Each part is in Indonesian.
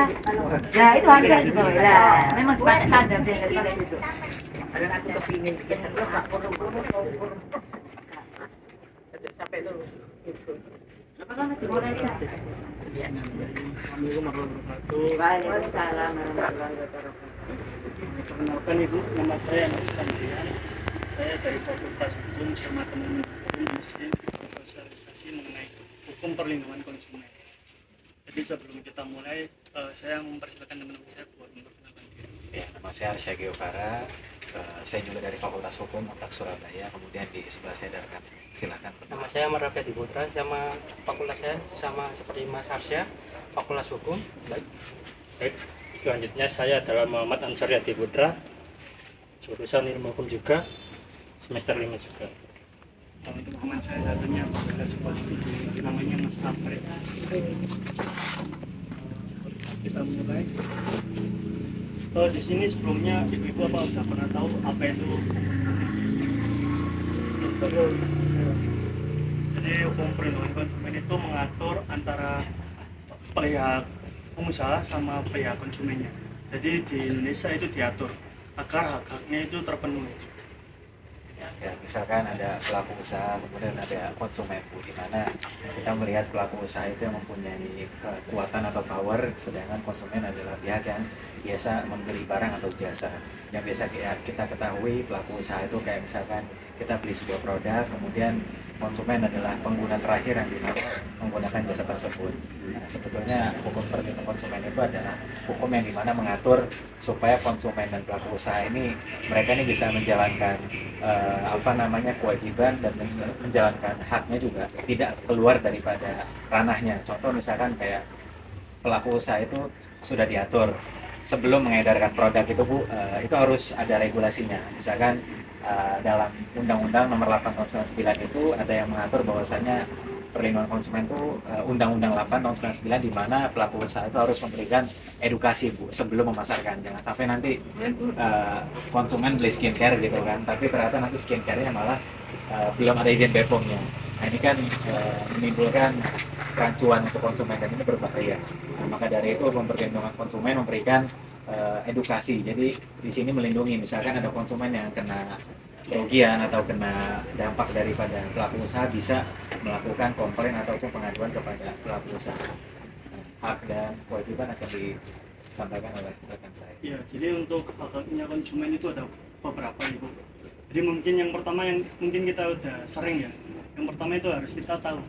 ya. Ya itu hancur itu bawah. Lah, memang pakai sadar dia daripada itu. Ada aku kepingin bikin sendok Pak, sampai itu. Apa kan masih boleh aja? Iya. Assalamualaikum warahmatullahi wabarakatuh. Waalaikumsalam warahmatullahi wabarakatuh. Perkenalkan Ibu, nama saya Mas Andrian. Saya dari Fakultas Hukum sama teman Komisi Sosialisasi mengenai hukum perlindungan konsumen. Jadi sebelum kita mulai, saya mempersilakan teman-teman saya buat memperkenalkan diri. Ya, nama saya Arsya Geovara. Saya juga dari Fakultas Hukum Unpad Surabaya. Kemudian di sebelah saya ada rekan. Silakan. Nama saya Marafeti Putra, sama fakultas saya sama seperti Mas Arsya, Fakultas Hukum. Baik, selanjutnya saya adalah Muhammad Ansar Yadi Putra, jurusan Ilmu Hukum juga, semester 5 juga. Untuk teman saya satunya ada sebuah namanya Mas Apri. Kita mulai. Di sini sebelumnya ibu-ibu apa udah pernah tahu apa itu? Jadi hukum perlindungan konsumen itu mengatur antara pihak pengusaha sama pihak konsumennya. Jadi di Indonesia itu diatur agar hak-haknya itu terpenuhi. Ya, misalkan ada pelaku usaha, kemudian ada konsumen, Bu, di mana kita melihat pelaku usaha itu yang mempunyai kekuatan atau power, sedangkan konsumen adalah pihak yang biasa membeli barang atau jasa. Yang biasa kita ketahui pelaku usaha itu kayak misalkan kita beli sebuah produk, kemudian konsumen adalah pengguna terakhir yang dimana menggunakan jasa tersebut. Nah, sebetulnya hukum perlindungan konsumen itu adalah hukum yang dimana mengatur supaya konsumen dan pelaku usaha ini mereka ini bisa menjalankan kewajiban dan menjalankan haknya juga tidak keluar daripada ranahnya. Contoh misalkan kayak pelaku usaha itu sudah diatur sebelum mengedarkan produk itu, Bu, itu harus ada regulasinya. Misalkan dalam Undang-Undang Nomor 8 Tahun 99 itu ada yang mengatur bahwasanya perlindungan konsumen itu Undang-Undang 8 Tahun 99 di mana pelaku usaha itu harus memberikan edukasi, Bu, sebelum memasarkan. Jangan sampai nanti konsumen beli skincare gitu kan, tapi ternyata nanti skincare-nya malah belum ada izin BPOM-nya. Nah, ini kan menimbulkan kerancuan untuk konsumen dan ini berbahaya. Nah, maka dari itu hukum perlindungan konsumen memberikan edukasi. Jadi di sini melindungi, misalkan ada konsumen yang kena kerugian atau kena dampak daripada pelaku usaha bisa melakukan komplain ataupun pengaduan kepada pelaku usaha. Hak dan kewajiban akan disampaikan oleh rekan saya. Ya, jadi untuk hak-haknya konsumen itu ada beberapa, Ibu. Jadi mungkin yang pertama yang mungkin kita udah sering ya. Yang pertama itu harus kita tahu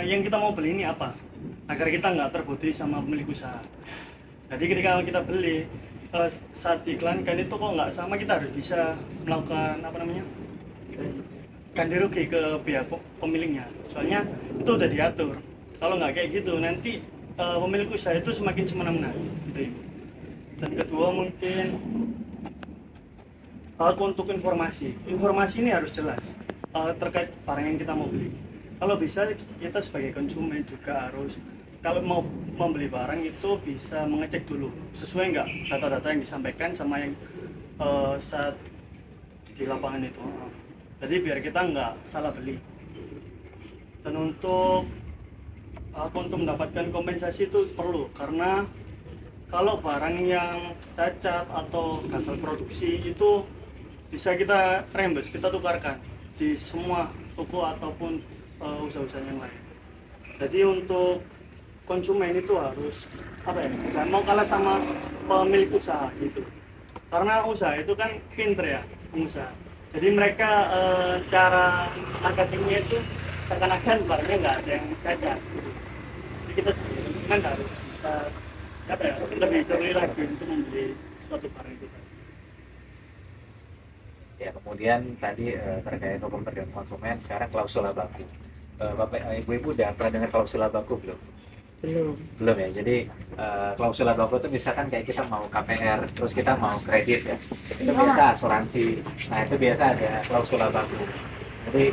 yang kita mau beli ini apa, agar kita nggak terbodohi sama pemilik usaha. Jadi ketika kita beli saat diiklankan itu kok nggak sama, kita harus bisa melakukan ganti rugi ke pihak pemiliknya. Soalnya itu udah diatur. Kalau nggak kayak gitu nanti pemilik usaha itu semakin semena-mena gitu, Ibu. Dan kedua mungkin untuk informasi ini harus jelas terkait barang yang kita mau beli. Kalau bisa kita sebagai konsumen juga harus, kalau mau membeli barang itu bisa mengecek dulu sesuai nggak data-data yang disampaikan sama yang saat di lapangan itu. Jadi biar kita nggak salah beli. Dan untuk mendapatkan kompensasi itu perlu, karena kalau barang yang cacat atau gagal produksi itu bisa kita reimburse, kita tukarkan di semua toko ataupun usaha-usaha yang lain. Jadi untuk konsumen itu harus jangan mau kalah sama pemilik usaha gitu, karena usaha itu kan pinter ya, pengusaha. Jadi mereka cara marketingnya itu seakan-akan barangnya nggak ada yang cacat gitu. Jadi kita sebenarnya harus bisa lebih jeli lagi untuk membeli suatu barang itu. Ya, kemudian tadi terkait hukum perlindungan konsumen, sekarang klausula baku. Bapak Ibu udah pernah dengar klausula baku belum? Belum ya. Jadi klausula baku itu misalkan kayak kita mau KPR, terus kita mau kredit ya. Itu biasa asuransi. Nah, itu biasa ada klausula baku. Jadi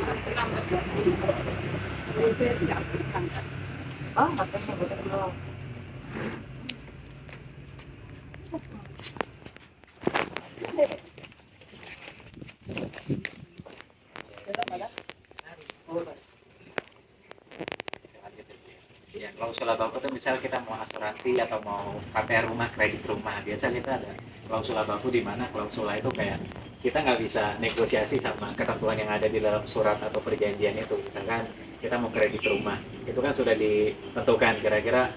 klausul baku itu misal kita mau asuransi atau mau KPR rumah, kredit rumah, biasa kita ada klausul baku di mana klausul itu kayak kita nggak bisa negosiasi sama ketentuan yang ada di dalam surat atau perjanjian itu. Misalkan kita mau kredit rumah, itu kan sudah ditentukan kira-kira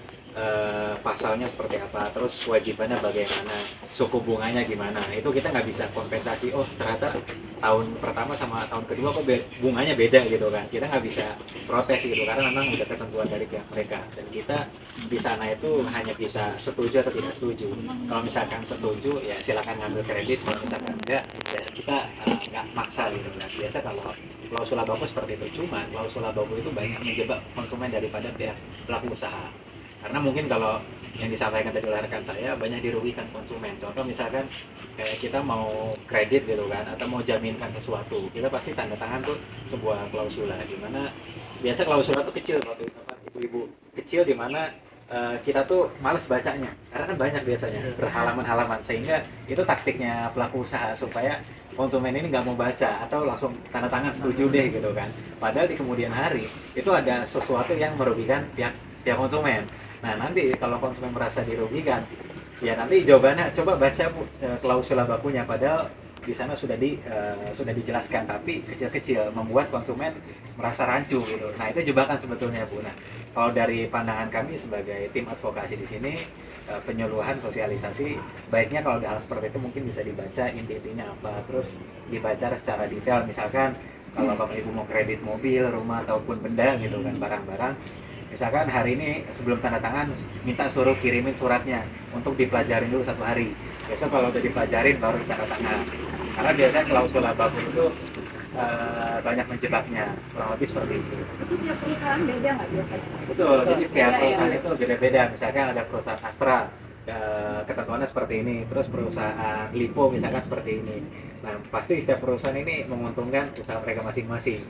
pasalnya seperti apa, terus kewajibannya bagaimana, suku bunganya gimana. Itu kita nggak bisa kompensasi, oh ternyata tahun pertama sama tahun kedua kok bunganya beda gitu kan. Kita nggak bisa protes gitu karena memang udah ketentuan dari pihak mereka, dan kita di sana itu hanya bisa setuju atau tidak setuju. Kalau misalkan setuju ya silakan ngambil kredit, kalau misalkan enggak ya kita nggak maksa gitu kan. Biasa kalau klausul baku seperti itu, cuma klausul baku itu banyak menjebak konsumen daripada pihak pelaku usaha. Karena mungkin kalau yang disampaikan tadi oleh rekan saya banyak dirugikan konsumen. Contoh misalkan kayak kita mau kredit gitu kan, atau mau jaminkan sesuatu, kita pasti tanda tangan tuh sebuah klausula, di mana biasa klausula tuh kecil, waktu itu ibu-ibu kecil, di mana kita tuh males bacanya karena kan banyak biasanya berhalaman-halaman, sehingga itu taktiknya pelaku usaha supaya konsumen ini nggak mau baca atau langsung tanda tangan setuju deh gitu kan. Padahal di kemudian hari itu ada sesuatu yang merugikan pihak konsumen. Nah nanti kalau konsumen merasa dirugikan, ya nanti jawabannya coba baca Bu, klausula bakunya, padahal di sana sudah dijelaskan, tapi kecil-kecil membuat konsumen merasa rancu gitu. Nah itu jebakan sebetulnya Bu. Nah kalau dari pandangan kami sebagai tim advokasi di sini, penyuluhan sosialisasi baiknya kalau hal seperti itu mungkin bisa dibaca inti-intinya apa, terus dibaca secara detail. Misalkan kalau Bapak Ibu mau kredit mobil, rumah ataupun benda gitu kan, barang-barang, misalkan hari ini sebelum tanda tangan minta suruh kirimin suratnya untuk dipelajarin dulu 1 hari. Besok kalau udah dipelajarin baru tanda tangan. Karena biasanya klausul baku itu banyak menjebaknya, kurang lebih seperti itu. Itu tiap perusahaan beda nggak biasanya? Betul, jadi setiap perusahaan itu beda-beda. Misalkan ada perusahaan Astra, ketentuannya seperti ini, terus perusahaan Lipo misalkan seperti ini. Nah pasti setiap perusahaan ini menguntungkan usaha mereka masing-masing.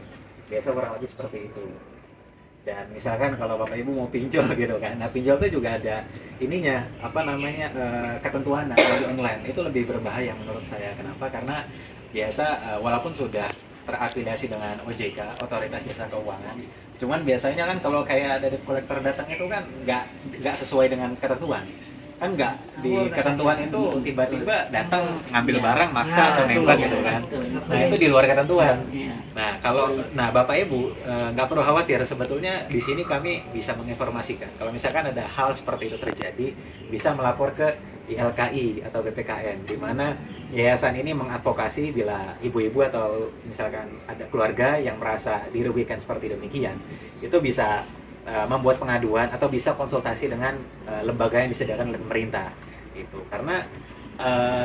Biasa kurang lebih seperti itu. Dan misalkan kalau Bapak Ibu mau pinjol gitu kan, nah pinjol itu juga ada ininya, apa namanya, ketentuan di online itu lebih berbahaya menurut saya. Kenapa? Karena biasa walaupun sudah terafiliasi dengan OJK, Otoritas Jasa Keuangan, cuman biasanya kan kalau kayak dari kolektor datang itu kan nggak sesuai dengan ketentuan. Kan nggak di ketentuan itu tiba-tiba datang ngambil barang maksa atau nembak gitu kan. Nah itu di luar ketentuan. Nah Bapak Ibu nggak perlu khawatir, sebetulnya di sini kami bisa menginformasikan kalau misalkan ada hal seperti itu terjadi, bisa melapor ke ILKI atau BPKN, di mana yayasan ini mengadvokasi bila ibu-ibu atau misalkan ada keluarga yang merasa dirugikan seperti demikian, itu bisa membuat pengaduan atau bisa konsultasi dengan lembaga yang disediakan oleh pemerintah gitu. Karena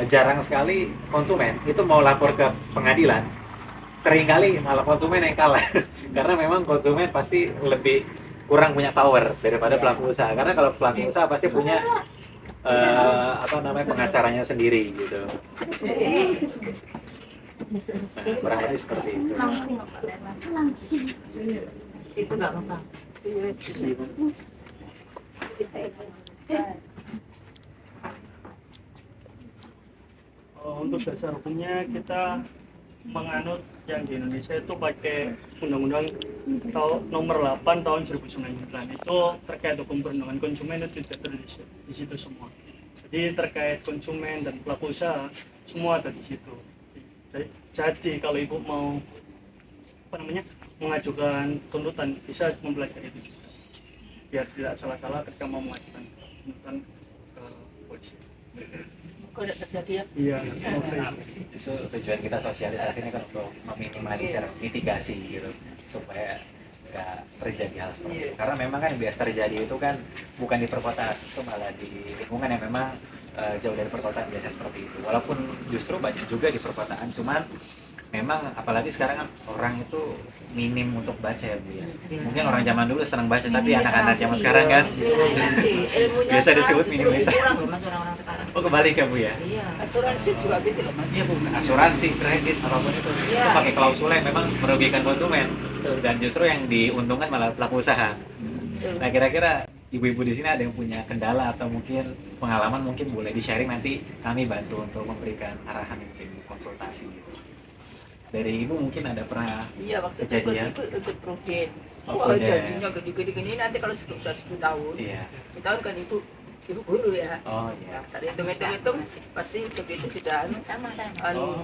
jarang sekali konsumen itu mau lapor ke pengadilan, seringkali malah konsumen yang kalah karena memang konsumen pasti lebih kurang punya power daripada pelaku usaha, karena kalau pelaku usaha pasti punya pengacaranya sendiri gitu. Nah, kurang lebih seperti itu. Langsing. Itu nggak apa-apa. Untuk dasar hukumnya kita menganut yang di Indonesia itu pakai Undang-Undang nomor 8 tahun 2009. Itu terkait hukum perlindungan konsumen itu tidak di situ semua. Jadi terkait konsumen dan pelaku usaha semua ada di situ. Jadi kalau ibu mau mengajukan tuntutan, bisa mempelajari itu juga, biar tidak salah-salah ketika mau mengajukan tuntutan ke polisi. Kok tidak terjadi ya? Iya, semoga. Itu tujuan kita sosialisasi ini kan untuk meminimalisir mitigasi gitu, supaya nggak terjadi hal seperti itu. Karena memang kan yang biasa terjadi itu kan bukan di perkotaan, itu malah di lingkungan yang memang jauh dari perkotaan biasa seperti itu. Walaupun justru banyak juga di perkotaan, cuman memang apalagi sekarang kan orang itu minim untuk baca ya Bu ya. Mungkin orang zaman dulu senang baca, tapi anak-anak zaman sekarang kan biasa disebut minim literasi. Mas orang-orang sekarang. Oh kebalik ya Bu ya? Iya. Asuransi juga gitu loh Mas. Iya Bu, asuransi, kredit, apapun itu pakai klausul yang memang merugikan konsumen, dan justru yang diuntungkan malah pelaku usaha. Nah kira-kira ibu-ibu di sini ada yang punya kendala atau mungkin pengalaman, mungkin boleh di-sharing, nanti kami bantu untuk memberikan arahan, mungkin konsultasi. dari ibu mungkin ada pernah Iya, waktu itu kejadian? ikut Pruden. Oh, Wah, Pruden. janjinya gede-gede gini, nanti kalau sudah 10 tahun, Iya. 10 tahun kan ibu guru ya. Oh iya. Tadi hitung-hitung pasti begitu sudah Sama.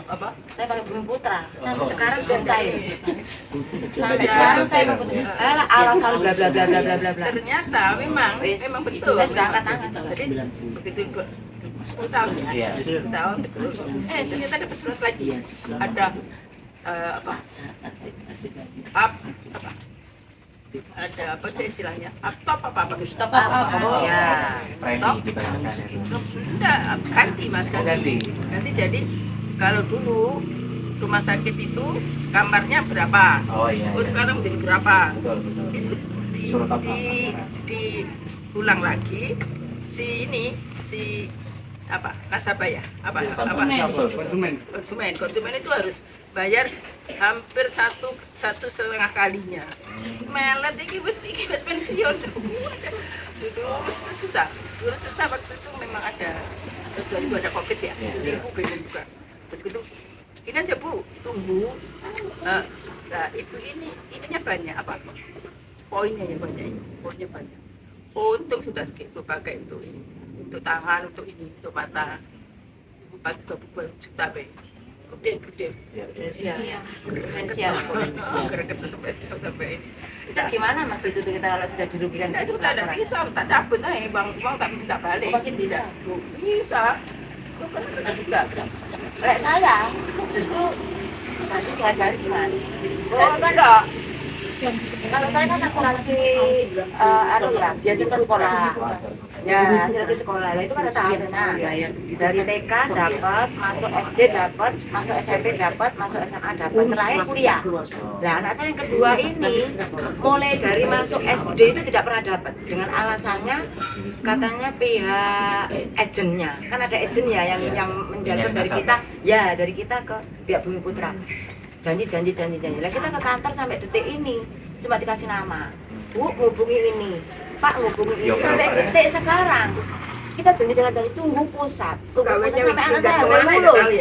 apa? Saya pakai Bumi Putra. Sampai Oh. sekarang belum cair. Sampai Jadi sekarang saya kontainer, mau ya? alasan bla bla bla bla bla bla bla. Ternyata memang Wis, betul. saya sudah angkat tangan juga. Jadi begitu 10 tahun ya. Iya. 10 tahun terus. Ternyata dapat surat lagi. Ada apa? Ada apa sih istilahnya? Top apa? Stop apa? Oh ya. Premi dibayarkan itu. Enggak, ganti mas Oh, ganti. Ganti jadi kalau dulu rumah sakit itu kamarnya berapa? Oh iya. Oh iya. sekarang menjadi berapa? Betul betul. Itu Surat apa? diulang lagi si apa nasabah ya? Apa? Konsumen itu harus bayar hampir satu setengah kalinya. Melet iki wis pensiun. Dulu susah waktu itu memang ada 2000 ada Covid ya. Jadi ibu bingung juga. Terus gitu ini aja Bu, tunggu. Nah, ibu ininya banyak apa? Poinnya ya banyak. Poinnya banyak. Untung sudah itu pakai untuk tangan, untuk ini, untuk mata. Ibu pakai 2 juta be. Gede. Finansial. Greget sampai ini. Itu gimana Mas itu kita kalau sudah dirugikan? Nah, sudah ada bisa, tak dapat nih bang, tak minta balik. Oh, masih bisa? Bisa. Bukan tidak bisa. Kayak saya justru saya diajari sih Mas. Oh enggak. Kalau saya kan asuransi beasiswa sekolah. Ya, asuransi sekolah. Nah, itu kan ada tahapnya. Dari TK dapat, masuk SD dapat, masuk SMP dapat, masuk SMA dapat, terakhir kuliah. Nah, anak saya yang kedua ini mulai dari masuk SD itu tidak pernah dapat dengan alasannya katanya pihak agennya. Kan ada agen ya yang menjalankan dari kita, ya dari kita ke pihak Bumi Putra. Janji. Lah kita ke kantor sampai detik ini cuma dikasih nama. Bu, hubungi ini. Pak, hubungi ini. Sampai detik sekarang kita janji dengan janji tunggu pusat sampai anak saya hampir lulus.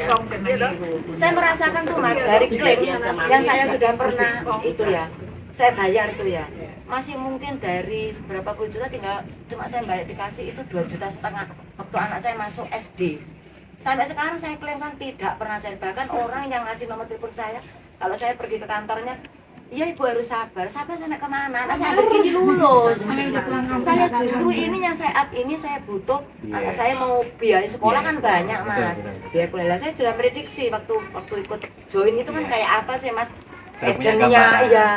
Saya merasakan tuh Mas dari klaim yang saya sudah pernah itu ya. Saya bayar itu ya. Masih mungkin dari berapa puluh juta tinggal cuma saya bayar dikasih itu 2,5 juta waktu anak saya masuk SD. Sampai sekarang saya klaim kan tidak pernah cair. Bahkan orang yang ngasih nomor telepon saya, kalau saya pergi ke kantornya, iya ibu harus sabar sampai kemana? Anak saya begini lulus. Saya justru ini yang saat ini saya butuh. Anak saya mau biaya sekolah kan banyak Mas. Biaya kuliah saya sudah prediksi waktu ikut join itu kan kayak apa sih Mas? Agennya, iya.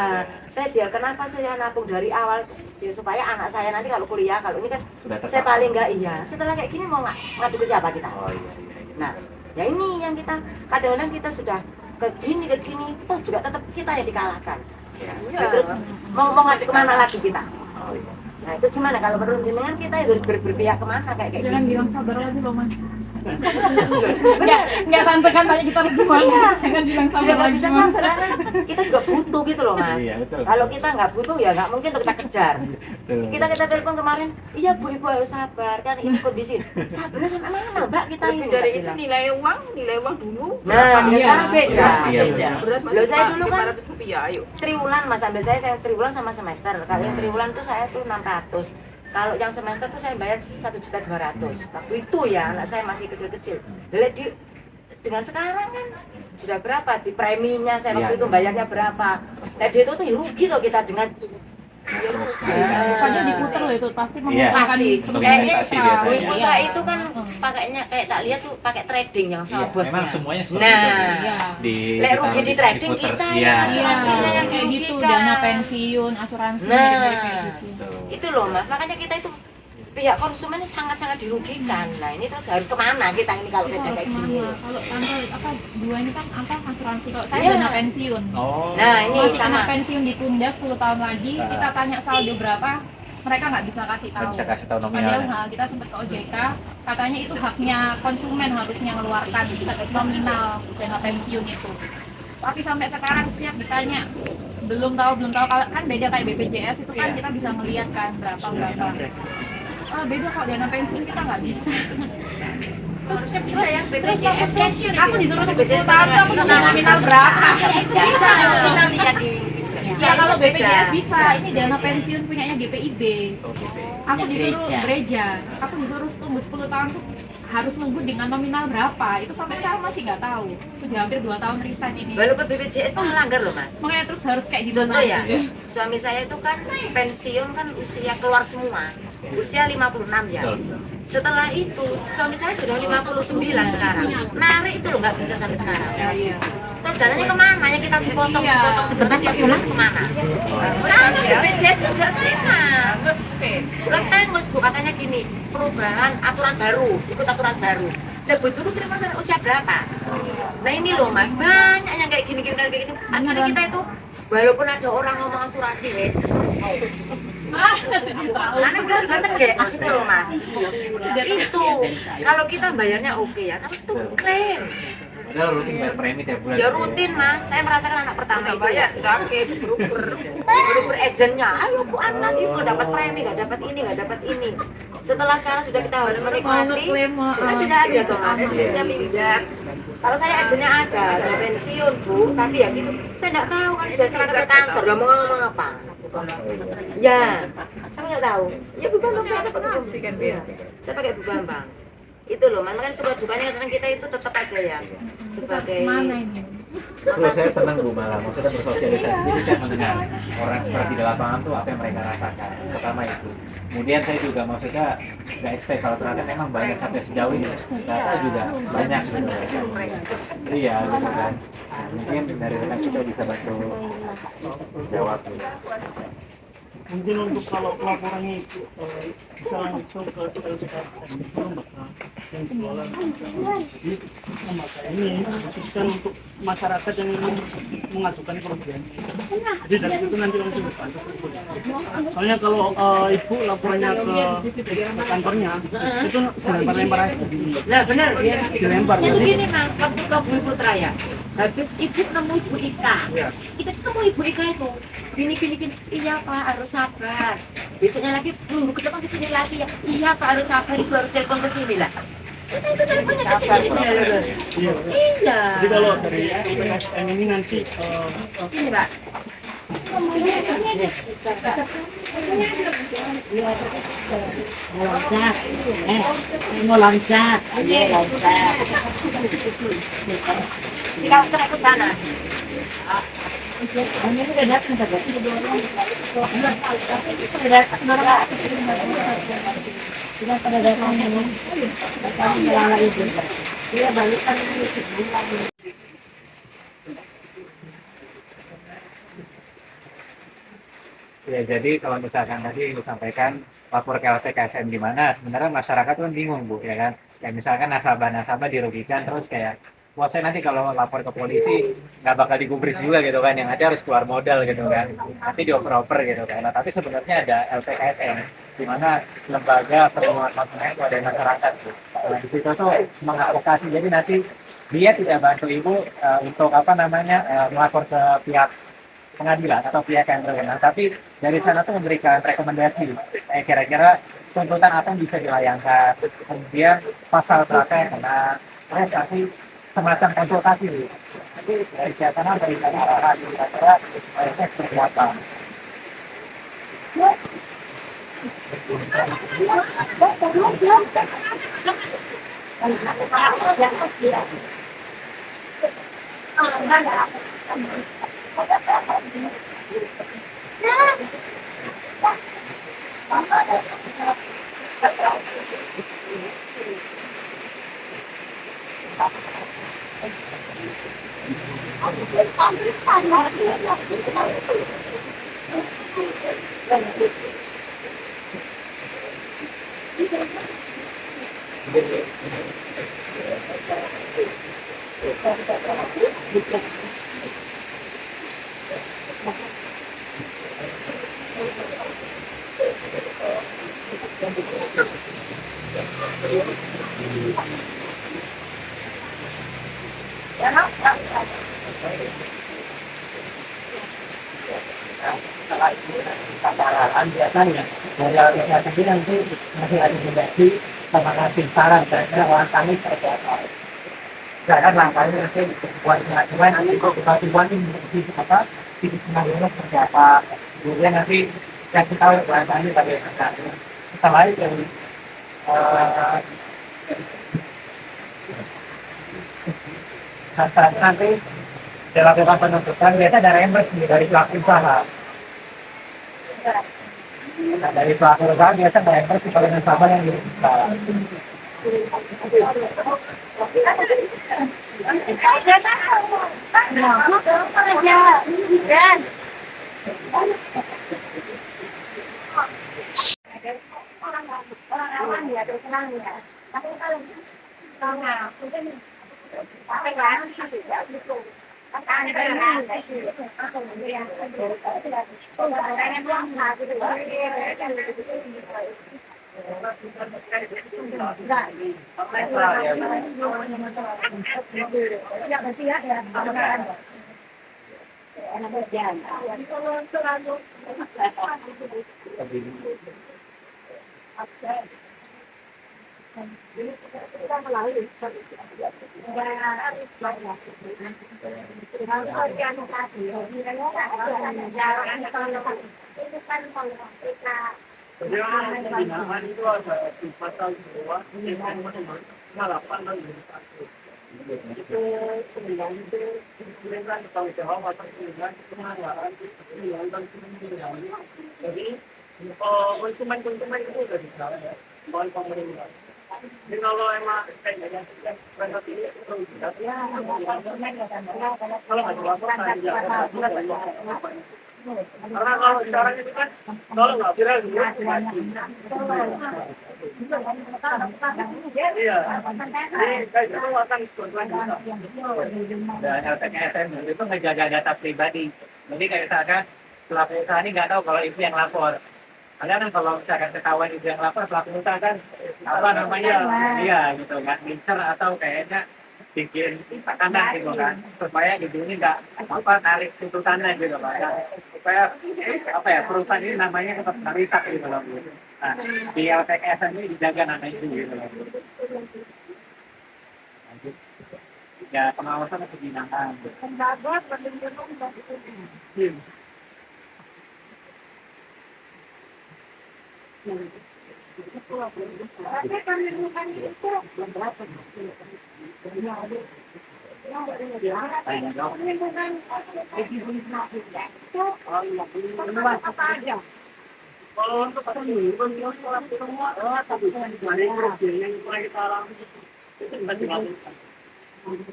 Saya biar kenapa saya nabung dari awal supaya anak saya nanti kalau kuliah, kalau ini kan saya paling enggak iya. Setelah kayak gini mau ngadu ke siapa kita? Oh iya. Nah, ya ini yang kita kadang-kadang kita sudah ke gini, toh juga tetap kita yang dikalahkan. Iya. Nah, terus mau ngadu kemana lagi kita? Oh iya. Nah itu gimana kalau menurut jenengan kita harus berpihak kemana kayak Jangan gini? bilang sabar lagi loh Mas. Enggak tante kan tanya kita harus gimana. Iya. Jangan bilang Sudah sabar nggak lagi. bisa Mas. sabar karena kita juga butuh gitu loh Mas. Iya, betul. Kalau kita nggak butuh ya nggak mungkin untuk kita kejar. Betul. Kita telepon kemarin, iya Bu Ibu harus sabar kan ini kondisi. Sabarnya sampai mana Mbak kita ini? Dari nggak itu bilang. nilai uang dulu. Nah, Iya. sekarang beda. Iya, beda. Beras Loh, masih saya dulu kan 500 rupiah, ayo. Triwulan Mas, ambil saya triwulan sama semester. Kalau yang triwulan tuh saya tuh 600. Kalau yang semester tuh saya bayar 1.200.000. Waktu itu ya anak saya masih kecil-kecil. Dengan sekarang kan sudah berapa di preminya saya waktu Iya. itu bayarnya berapa. Nah dia itu rugi tuh kita dengan Pokoknya diputer loh itu pasti Iya. mengumpulkan Pasti. Untuk Kayaknya investasi biasanya. Bumi Putra Iya. itu kan pakainya kayak tak lihat tuh pakai trading yang sama Iya, bosnya. memang semuanya seperti Nah, itu. Iya. Lek rugi di trading diputer. kita Iya. yang asuransinya yang Kayak gitu, dirugikan. dana pensiun, asuransi, Nah. kayak gitu. Betul. Itu loh Mas, makanya kita itu pihak konsumen ini sangat-sangat dirugikan. Nah ini terus harus kemana kita ini kalau Kita kita harus kayak gini? kemana? Kalau tante dua ini kan asuransi. Kalau saya Iya. dana pensiun. Oh. Nah, ini Masih sama. kena pensiun ditunda 10 tahun lagi, Nah. kita tanya saldo berapa, mereka nggak bisa kasih Nggak tahu. bisa kasih tahu Padahal nominalnya. kita sempat ke OJK, katanya itu haknya konsumen harusnya mengeluarkan nominal dana pensiun itu. Tapi sampai sekarang setiap ditanya belum tahu kalau kan beda kayak BPJS itu kan Iya. kita bisa melihat kan berapa. Ah, beda kalau dana pensiun kita nggak bisa. Harusnya bisa yang terus BPJS pensiun aku disuruh tunggu BPJS 10 tahun kamu Nah, nominal berapa? Bisa kita lihat di Ya kalau BPJS beda. bisa, ini dana pensiun punyanya GPIB. Aku disuruh gereja, aku disuruh tunggu 10 tahun tuh harus nunggu dengan nominal berapa. Itu sampai sekarang masih nggak tahu. Udah hampir 2 tahun resign ini. Walaupun BPJS pun melanggar loh mas. Makanya terus harus kayak gitu. Contoh ya, Iya. suami saya itu kan pensiun kan usia keluar semua, usia 56 ya. Setelah itu suami saya sudah 59 sekarang. Narik itu loh nggak bisa sampai sekarang. Iya. Terus dananya kemana? Yang kita dipotong sebentar tiap bulan kemana? Sama BPJS juga sama. Bagus, oke. Bukan tenggus bu, katanya gini, perubahan aturan baru, ikut aturan baru. Lah bojoku terima sampai usia berapa? Nah ini loh mas, banyak yang kayak gini-gini kayak gini. Akhirnya kita itu walaupun ada orang ngomong asuransi wes, karena kita sudah cegek gitu loh mas. Itu kalau kita bayarnya oke ya, tapi itu klaim. Padahal rutin bayar premi tiap bulan. Ya rutin mas, saya merasakan anak pertama Udah itu bayar, sudah oke, berukur agentnya, ayo bu anak ibu dapat premi, nggak dapat ini, nggak dapat ini. Setelah sekarang sudah kita harus menikmati, kita sudah ada tuh mas, agennya pindah. Kalau saya agennya ada pensiun bu, tapi ya gitu, saya nggak tahu kan sudah serahkan ke kantor, nggak mau ngomong apa. Ya, saya nggak tahu. Ya Bu Bambang saya dapat Asuransi kan, Bu. saya pakai Bu Bambang. Itu loh, makanya suka dukanya kadang kita itu tetap aja ya sebagai Mana ini? Justru saya senang Bu malah, maksudnya bersosialisasi. Jadi saya mendengar orang seperti di lapangan tuh apa yang mereka rasakan. Pertama itu. Kemudian saya juga maksudnya nggak expect kalau ternyata memang banyak sampai sejauh ini. Ternyata juga banyak gitu. Iya gitu kan. Nah, mungkin dari rekan kita bisa bantu jawab gitu. Mungkin untuk kalau laporannya itu bisa langsung ke LPKS itu bakal yang kelola. Jadi maka ini khususkan untuk masyarakat yang ingin mengajukan kerugian. Jadi dari situ nanti langsung dibantu ke polisi. Soalnya kalau ibu laporannya ke kantornya itu dilempar-lempar aja. nah benar Dilempar. saya tuh gini mas, waktu ke Bumi Putra ya, habis ibu nemu ibu Ika, kita ketemu ibu Ika itu gini, iya pak harus sabar, besoknya lagi minggu ke depan kesini lagi ya, iya pak harus sabar, ibu harus telepon ke sini lah, kita itu teleponnya ke sini Iya. iya Jadi kalau dari LPSM ini nanti ini pak Mau loncat, kita kena ikut sana. ini udah datang tadi. Sudah pada datang ini, datang selama itu. Dia balikan ini. Ya, jadi kalau misalkan tadi disampaikan lapor ke LPKSM di mana, sebenarnya masyarakat tuh bingung Bu, ya kan? Kayak misalkan nasabah-nasabah dirugikan terus kayak, wah saya nanti kalau lapor ke polisi nggak bakal digubris juga gitu kan, yang ada harus keluar modal gitu kan, nanti dioper-oper gitu kan. Nah, tapi sebenarnya ada LPKSM, di mana lembaga perlindungan konsumen pada masyarakat Bu. Nah, di situ tuh mengadvokasi, jadi nanti dia tidak bantu Ibu untuk apa namanya melapor ke pihak pengadilan atau pihak yang berwenang, tapi dari sana tuh memberikan rekomendasi kira-kira tuntutan apa yang bisa dilayangkan, kemudian pasal berapa yang kena, terus nanti semacam konsultasi. Jadi dari pihak sana berikan arahan kira-kira seperti apa. Setelah itu arahan biasanya dari LPKSM nanti masih ada rekomendasi sama ngasih saran kira-kira orang kami seperti apa. Jangan langkahnya nanti buat pengajuan nanti kok tiba-tiba ini apa titik pengajuannya seperti apa. Kemudian nanti yang kita tahu orang kami bagaimana. Kita lain dari nanti dilakukan penuntutan biasa dari embes dari pelaku usaha. Nah, dari pelaku usaha biasa dari embes kalau nasabah yang dirugikan. Orang aman ya, terus tenang ya. Tapi kalau mungkin sampai kan tidak gitu. Kan ada Pembinaan itu ada di pasal 2, yang 8 dan 1. Itu pembinaan itu pemerintah bertanggung jawab atas pembinaan penganggaran, pembinaan dan pembinaan. Jadi konsumen itu udah bicara ya, bukan pemerintah. Jadi kalau emang kayaknya berangkat ini perlu tidak ya, kalau nggak dilaporkan tidak. Karena kalau sekarang itu kan kalau nggak viral juga iya, jadi kayak gitu akan berlanjut. Dan LTKSN itu ngejaga data pribadi. Jadi kayak misalkan pelaku usaha ini nggak tahu kalau itu yang lapor. Padahal kan kalau misalkan ketahuan itu yang lapor, pelaku usaha kan apa namanya, iya gitu nggak ngincer atau kayaknya bikin tekanan gitu kan, supaya gitu ini nggak apa narik tuntutannya gitu kan, supaya apa ya perusahaan ini namanya tetap risak gitu loh. Nah, di LTKSN ini dijaga nama itu gitu loh. Ya pengawasan dan pembinaan. Kalau untuk yang mulai kita alami itu bisa dilakukan.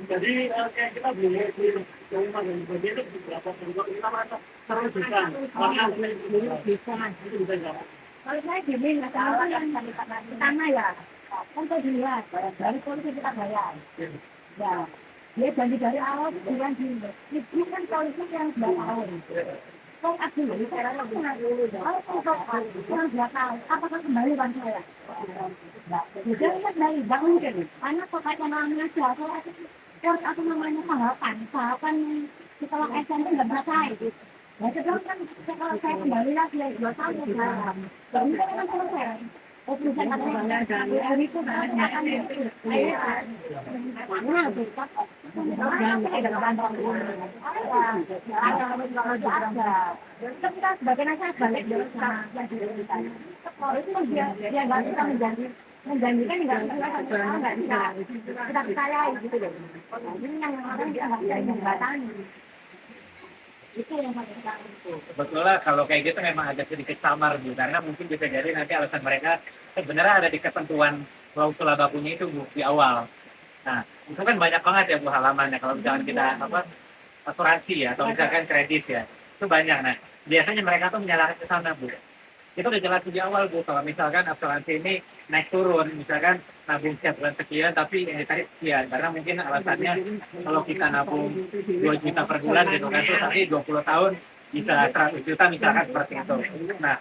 Jadi kayak kita belum di rumah dan sebagainya itu beberapa bentuk kita masa terus bisa itu bisa jalan. Kalau saya gini, masalah yang pertama ya, kan saya dilihat dari polisi kita bayar. Ya, dia janji dari awal bulan Juni. Ini kan polisi yang 2 tahun. Kok aku ini saya rasa dulu. Kalau kurang 2 tahun, apakah kembali uang saya? Jadi kan kembali, nggak mungkin. Karena kok kayak namanya jatuh, aku namanya tahapan setelah SMP nggak bisa cair. Ya kedua kan kalau saya kembali lagi 2 tahun ya, nggak mungkin kan selesai. Perusahaan katanya itu kan akan mana bisa kita sebagai nasabah balik dulu sama yang dirugikan. Itu dia nggak bisa menjanjikan nggak bisa kita percayai gitu loh. Ini yang orang kita nggak bisa membatasi. Itu yang Sebetulnya kalau kayak gitu memang agak sedikit samar Bu, karena mungkin bisa jadi nanti alasan mereka sebenarnya ada di ketentuan klausul bakunya itu Bu di awal. Nah itu kan banyak banget ya Bu halamannya kalau misalkan kita apa asuransi ya atau misalkan kredit ya itu banyak. Nah biasanya mereka tuh menyalahkan ke sana Bu. Itu udah jelas di awal Bu kalau misalkan asuransi ini naik turun, misalkan nabung setiap bulan sekian tapi yang ditarik sekian karena mungkin alasannya kalau kita nabung 2 juta per bulan gitu kan terus nanti 20 tahun bisa 100 juta misalkan seperti itu. Nah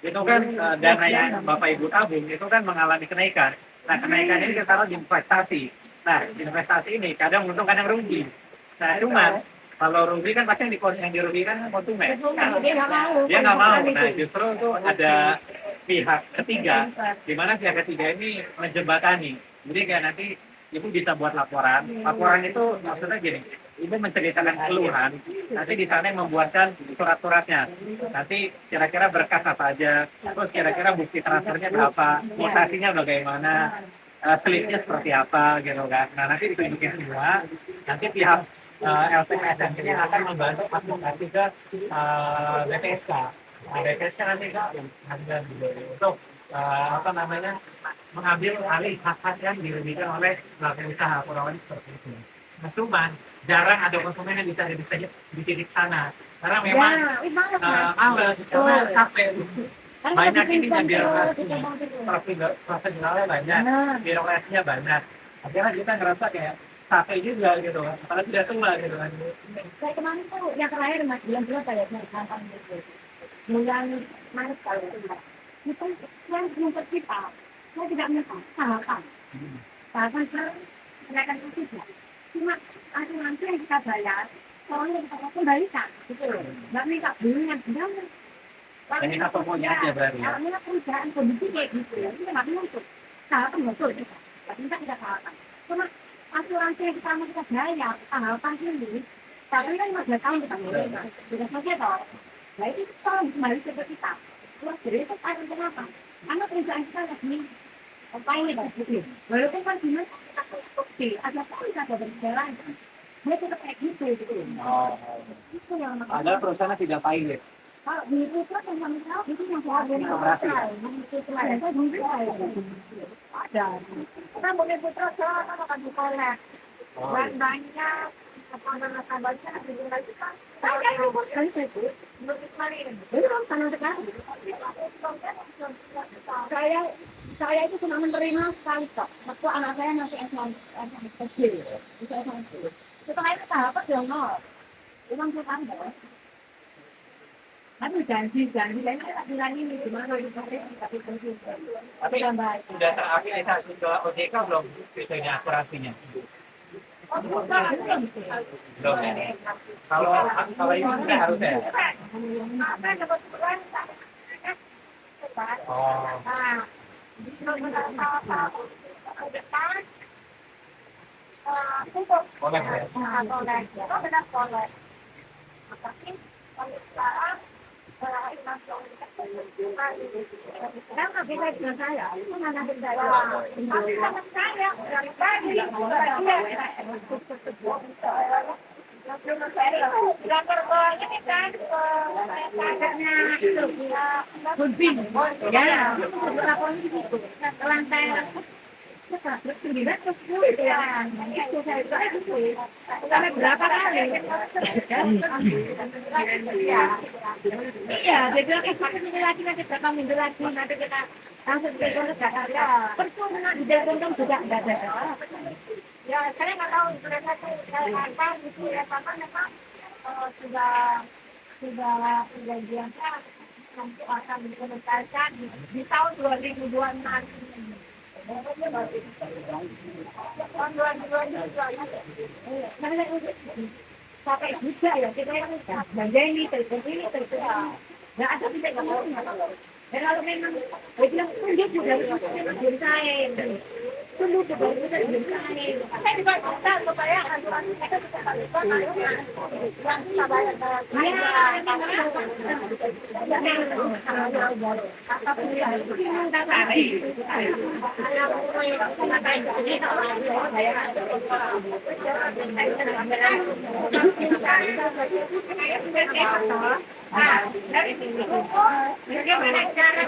itu kan dana yang Bapak Ibu tabung itu kan mengalami kenaikan. Nah kenaikan ini kita taruh di investasi. Nah investasi ini kadang untung kadang rugi. Nah cuman kalau rugi kan pasti yang dirugikan kan konsumen. Nah, dia nggak mau. Nah justru itu ada pihak ketiga, di mana pihak ketiga ini menjembatani. Jadi kayak nanti ibu bisa buat laporan. Laporan itu maksudnya gini, ibu menceritakan keluhan, nanti di sana yang membuatkan surat-suratnya. Nanti kira-kira berkas apa aja, terus kira-kira bukti transfernya berapa, mutasinya bagaimana, slipnya seperti apa gitu kan. Nah nanti ditunjukin semua, nanti pihak LPSN ini akan membantu advokasi ke BPSK. Nah, BPSK nanti untuk apa namanya mengambil alih hak-hak yang dirugikan oleh pelaku usaha kurang lebih seperti itu. Nah, cuman jarang ada konsumen yang bisa di titik sana karena memang males karena capek. Banyak ini birokrasinya, proseduralnya banyak, birokrasinya banyak. Akhirnya kita ngerasa kayak capek juga gitu kan, apalagi tidak tua gitu kan. Kayak kemarin tuh yang terakhir mas bulan-bulan kayak gampang gitu. Bulan Maret kalau tidak. Itu yang menuntut kita, saya tidak minta tahapan. Tahapan kenaikan tidak. Cuma asuransi yang kita bayar, soalnya kita kembalikan gitu loh. Nggak minta beli yang benar. Ini apa pokoknya aja berarti ya? Karena perusahaan kondisi kayak gitu ya, itu nggak menuntut. Tahapan betul kita. Tapi kita tidak tahapan. Cuma asuransi yang kita mau kita bayar, tahapan ini, tapi kan 15 tahun kita bayar, sudah selesai toh. Nah itu tolong kembali ke kita. Terus jadi itu karena kenapa? Karena perusahaan kita lagi apa ini bukti. Walaupun kan gimana kita bukti, ada pun kita ada berjalan. Dia tetap kayak gitu. Itu yang Padahal perusahaan tidak pilot. kalau di itu kan yang kami tahu itu yang ada Operasi. ada. Kita boleh putra salah kan akan dikolek. Banyak apa-apa ada lagi kan. Saya yang bukan itu. Belum sama sekali. Saya itu cuma menerima sekali kok. Waktu anak saya masih SD. Setelah itu tahap dong nol. Uang saya tambah. Tapi janji lain tak bilang ini gimana itu tapi Tapi sudah terafiliasi ke OJK belum itunya asuransinya? Belum ya. Kalau ini sudah harus ya. Karena kita dengan saya, itu mana saya. Tapi sama saya, dari pagi, gambar bawahnya ini kan, kadarnya itu, bunbin, ya, laporan di situ, ke lantai. Sembilan ke 10 ya, itu saya itu sampai berapa kali? Iya, dia bilang ini lagi nanti berapa minggu lagi nanti kita langsung ke Jakarta. Percuma di Jakarta juga nggak ada. Ya saya nggak tahu mereka tuh apa gitu ya, karena memang sudah diantar nanti akan diimplementasikan di tahun 2026 nanti. Sampai bisa ya kita kan belanja ini terus ini nggak ada bisa ngomong. Dan kalau memang saya bilang tunjuk sudah dimintain tunjuk sudah dimintain saya juga minta supaya asuransi kita bisa balikan yang kita bayar dari situ bagaimana cara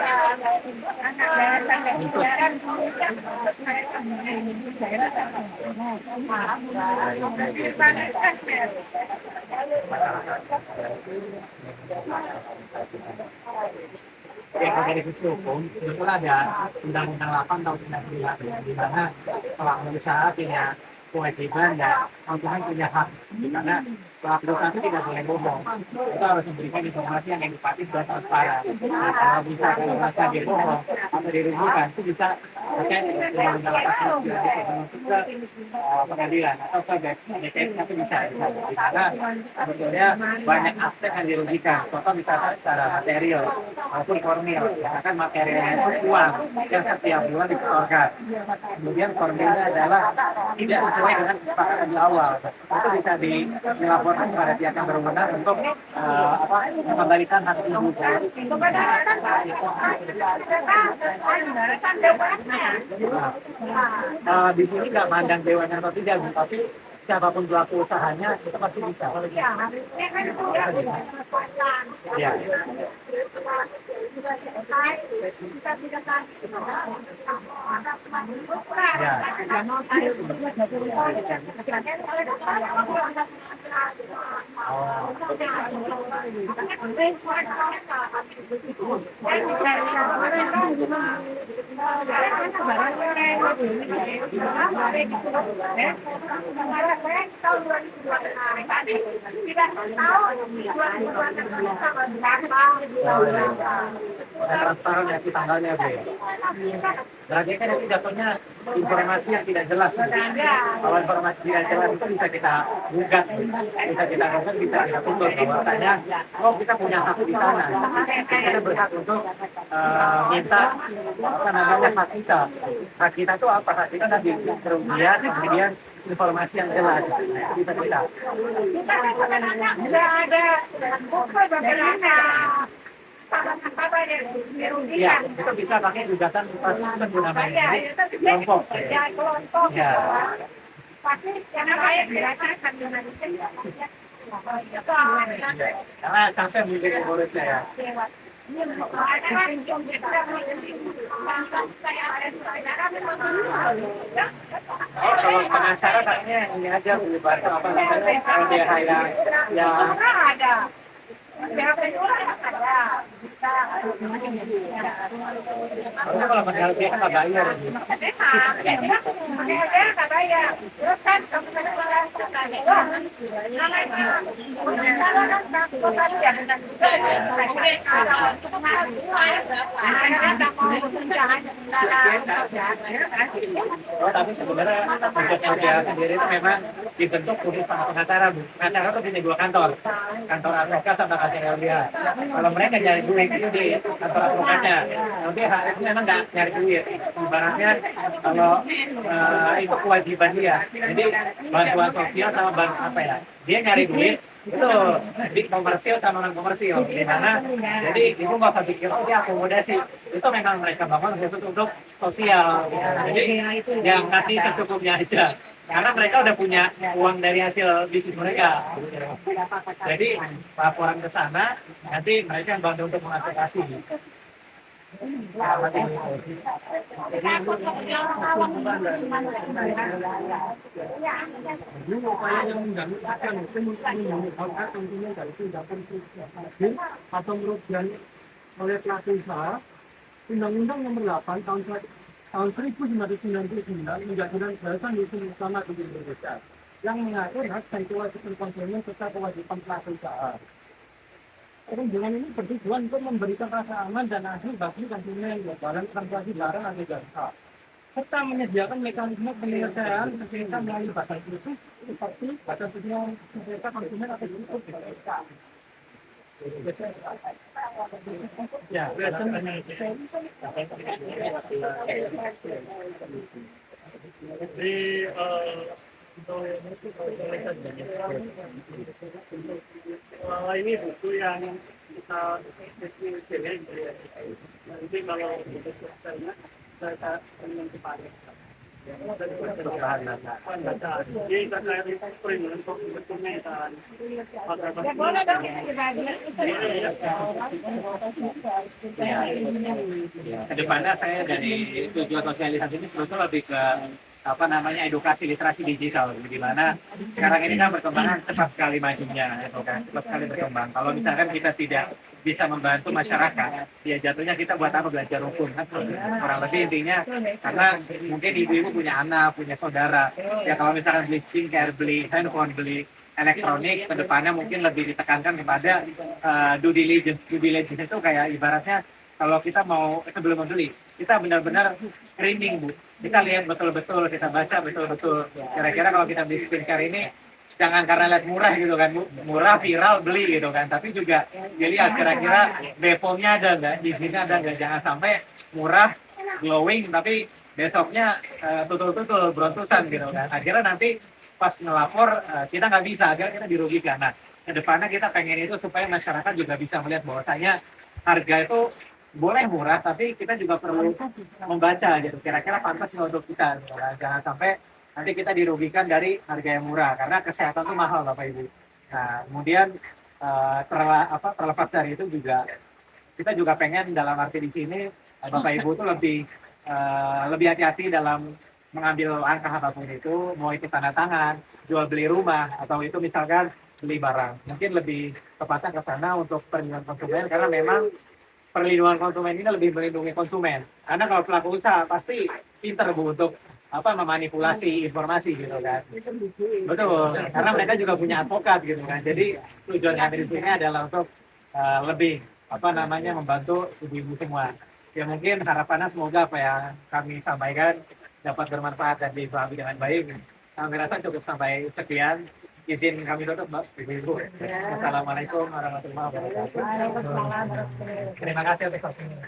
Ya, kalau dari sisi hukum, sebetulnya ada Undang-Undang 8 tahun 1999 di mana pelaku usaha punya kewajiban dan konsumen punya hak, di mana pelaku usaha itu tidak boleh bohong. Itu harus memberikan informasi yang edukatif dan transparan. Nah, kalau bisa merasa dia bohong atau dirugikan, itu bisa pakai Undang-Undang 8 ke pengadilan atau ke BPSK itu bisa. Di mana sebetulnya banyak aspek yang dirugikan. Contoh misalkan secara material maupun formil. Misalkan materialnya itu uang yang setiap bulan disetorkan. Kemudian formilnya adalah tidak sesuai dengan kesepakatan di awal. Itu bisa dilaporkan kepada pihak yang berwenang untuk mengembalikan hak ibu. Di sini nggak mandang dewan atau tidak, Bu, tapi siapapun pelaku usahanya itu pasti bisa. Ya. Transparan ya si tanggalnya, Bu. Berarti kan itu jatuhnya informasi yang tidak jelas. Kalau informasi tidak jelas itu bisa kita gugat, bisa kita tuntut bahwasanya kita punya hak di sana. Kita berhak untuk minta hak kita. Hak kita itu apa? Hak kita tadi kerugian, kemudian informasi yang jelas bisa kita. Ya, itu bisa pakai gugatan kasus namanya. Jadi kelompok. Ya. Karena capek mungkin ngurusnya ya. Kalau pengacara kayaknya ini aja bukan apa namanya LDH yang harusnya kalau pakai LDH nggak bayar. Tapi sebenarnya tugas LDH sendiri itu memang dibentuk khusus sama pengacara, Bu. Pengacara itu punya 2 kantor advokat sama kantor LDH. Kalau mereka nyari duit itu di kantor advokatnya, LDH itu memang nggak nyari duit. Ibaratnya kalau itu kewajiban dia. Jadi bantuan sosial sama dia nyari duit itu di komersil sama non komersil, di mana jadi ibu nggak usah pikir dia akomodasi, itu memang mereka bangun khusus untuk sosial. Jadi yang kasih secukupnya aja. Karena mereka udah punya uang dari hasil bisnis mereka. Jadi laporan ke sana, nanti mereka yang bantu untuk mengadvokasi. Atau merugikan oleh pelaku usaha, Undang-Undang Nomor 8 tahun 1999 menjadikan dasar hukum utama di Indonesia yang mengatur hak dan kewajiban konsumen serta kewajiban pelaku usaha. Perundingan ini bertujuan untuk memberikan rasa aman dan adil bagi konsumen dalam transaksi barang atau jasa, serta menyediakan mekanisme penyelesaian sengketa melalui batas khusus seperti batas sengketa konsumen atau khusus mereka. Ya, ini buku yang kita pilih. Nanti kalau buku selesainya saya ingin kepada jadi terkait perlindungan konsumen dan kedepannya saya dari tujuan sosialisasi ini sebetulnya lebih ke edukasi literasi digital, di mana sekarang ini kan perkembangan cepat sekali majunya, cepat sekali berkembang. Kalau misalkan kita tidak bisa membantu masyarakat, ya jatuhnya kita buat apa belajar hukum kan? Kurang lebih intinya, karena mungkin ibu-ibu punya anak, punya saudara, ya kalau misalkan beli skincare, beli handphone, beli elektronik, kedepannya mungkin lebih ditekankan kepada due diligence. Due diligence itu kayak ibaratnya kalau kita mau sebelum membeli, kita benar-benar screening, Bu. Kita lihat betul-betul, kita baca betul-betul. Kira-kira kalau kita beli skincare ini jangan karena lihat murah gitu kan Bu. Murah viral beli gitu kan, tapi juga dilihat kira-kira BPOM-nya ada nggak, izinnya ada nggak. Jangan sampai murah glowing tapi besoknya tutul-tutul berontusan gitu kan. Akhirnya nanti pas ngelapor kita nggak bisa, akhirnya kita dirugikan. Nah, kedepannya kita pengen itu supaya masyarakat juga bisa melihat bahwasanya harga itu boleh murah, tapi kita juga perlu membaca gitu. Kira-kira pantas nggak untuk kita. Gitu kan. Jangan sampai nanti kita dirugikan dari harga yang murah, karena kesehatan itu mahal Bapak Ibu. Nah, kemudian terlepas dari itu juga kita juga pengen dalam arti di sini Bapak Ibu tuh lebih hati-hati dalam mengambil langkah apapun itu, mau itu tanda tangan, jual beli rumah, atau itu misalkan beli barang. Mungkin lebih tepatnya ke sana untuk perlindungan konsumen, karena memang perlindungan konsumen ini lebih melindungi konsumen. Karena kalau pelaku usaha pasti pinter Bu untuk memanipulasi informasi gitu kan. Betul, karena mereka juga punya advokat gitu kan. Jadi tujuan kami di sini adalah untuk lebih membantu ibu-ibu semua. Ya mungkin harapannya semoga apa yang kami sampaikan dapat bermanfaat dan dipahami dengan baik. Kami rasa cukup sampai sekian. Izin kami tutup Mbak, Ibu. Assalamualaikum warahmatullahi wabarakatuh. Terima kasih atas waktunya.